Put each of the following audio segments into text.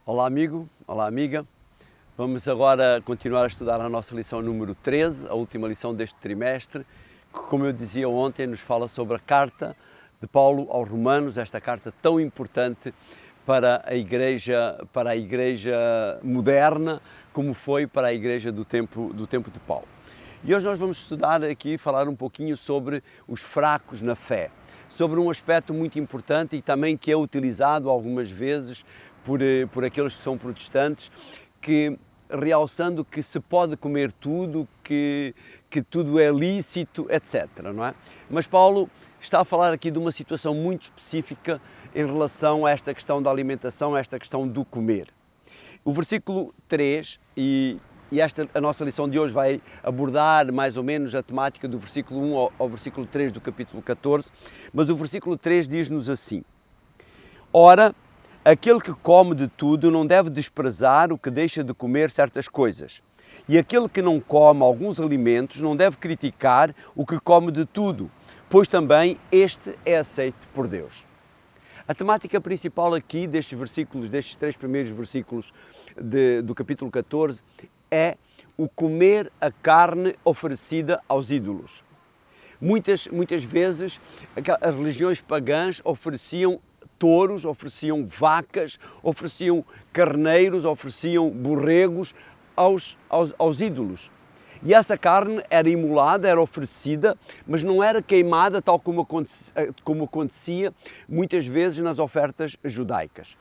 Olá amigo, olá amiga. Vamos agora continuar a estudar a nossa lição número 13, a última lição deste trimestre, que, como eu dizia ontem, nos fala sobre a carta de Paulo aos Romanos, esta carta tão importante para a igreja moderna, como foi para a igreja do tempo de Paulo. E hoje nós vamos estudar aqui, falar um pouquinho sobre os fracos na fé, sobre um aspecto muito importante e também que é utilizado algumas vezes por aqueles que são protestantes, que realçando que se pode comer tudo, que tudo é lícito, etc. Não é? Mas Paulo está a falar aqui de uma situação muito específica em relação a esta questão da alimentação, a esta questão do comer. O versículo 3, a nossa lição de hoje vai abordar mais ou menos a temática do versículo 1 ao versículo 3 do capítulo 14, mas o versículo 3 diz-nos assim: Ora, aquele que come de tudo não deve desprezar o que deixa de comer certas coisas, e aquele que não come alguns alimentos não deve criticar o que come de tudo, pois também este é aceito por Deus. A temática principal aqui destes três primeiros versículos do capítulo 14, é o comer a carne oferecida aos ídolos. Muitas vezes as religiões pagãs ofereciam touros, ofereciam vacas, ofereciam carneiros, ofereciam borregos aos ídolos. E essa carne era imolada, era oferecida, mas não era queimada tal como acontecia muitas vezes nas ofertas judaicas.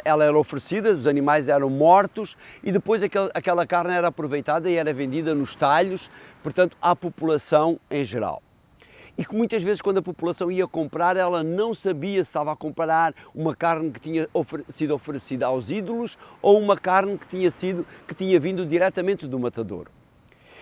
Ela era oferecida, os animais eram mortos e depois aquela carne era aproveitada e era vendida nos talhos, portanto, à população em geral. E que muitas vezes quando a população ia comprar, ela não sabia se estava a comprar uma carne que tinha sido oferecida aos ídolos ou uma carne que tinha vindo diretamente do matadouro.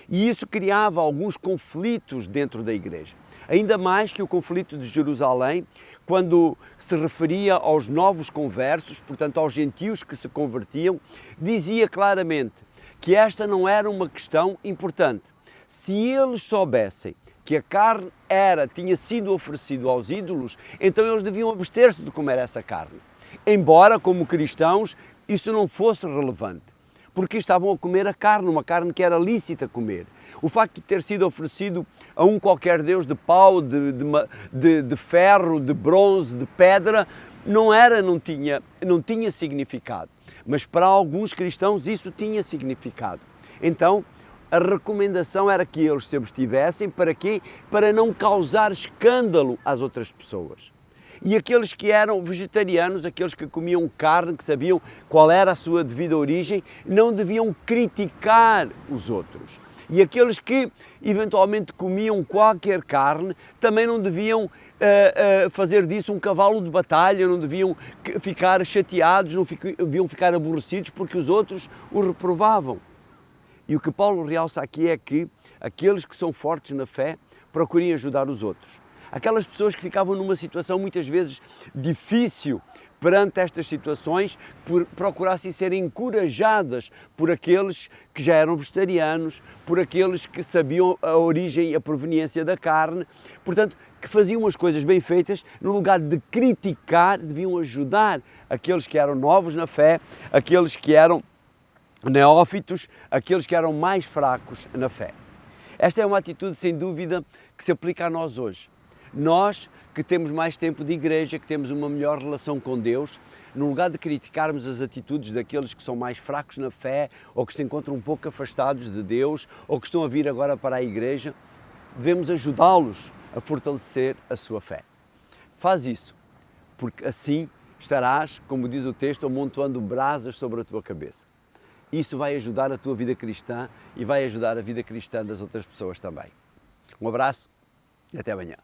E isso criava alguns conflitos dentro da igreja. Ainda mais que o conflito de Jerusalém, quando se referia aos novos conversos, portanto aos gentios que se convertiam, dizia claramente que esta não era uma questão importante. Se eles soubessem que a carne tinha sido oferecida aos ídolos, então eles deviam abster-se de comer essa carne. Embora, como cristãos, isso não fosse relevante, porque estavam a comer a carne, uma carne que era lícita comer. O facto de ter sido oferecido a um qualquer deus de pau, de ferro, de bronze, de pedra, não tinha significado. Mas para alguns cristãos isso tinha significado. Então, a recomendação era que eles se abstivessem, para quê? Para não causar escândalo às outras pessoas. E aqueles que eram vegetarianos, aqueles que comiam carne, que sabiam qual era a sua devida origem, não deviam criticar os outros. E aqueles que eventualmente comiam qualquer carne, também não deviam fazer disso um cavalo de batalha, não deviam ficar chateados, não deviam ficar aborrecidos porque os outros o reprovavam. E o que Paulo realça aqui é que aqueles que são fortes na fé procurem ajudar os outros. Aquelas pessoas que ficavam numa situação muitas vezes difícil perante estas situações, procurassem ser encorajadas por aqueles que já eram vegetarianos, por aqueles que sabiam a origem e a proveniência da carne, portanto, que faziam as coisas bem feitas, no lugar de criticar, deviam ajudar aqueles que eram novos na fé, aqueles que eram neófitos, aqueles que eram mais fracos na fé. Esta é uma atitude, sem dúvida, que se aplica a nós hoje. Nós que temos mais tempo de igreja, que temos uma melhor relação com Deus, no lugar de criticarmos as atitudes daqueles que são mais fracos na fé, ou que se encontram um pouco afastados de Deus, ou que estão a vir agora para a igreja, devemos ajudá-los a fortalecer a sua fé. Faz isso, porque assim estarás, como diz o texto, amontoando brasas sobre a tua cabeça. Isso vai ajudar a tua vida cristã e vai ajudar a vida cristã das outras pessoas também. Um abraço e até amanhã.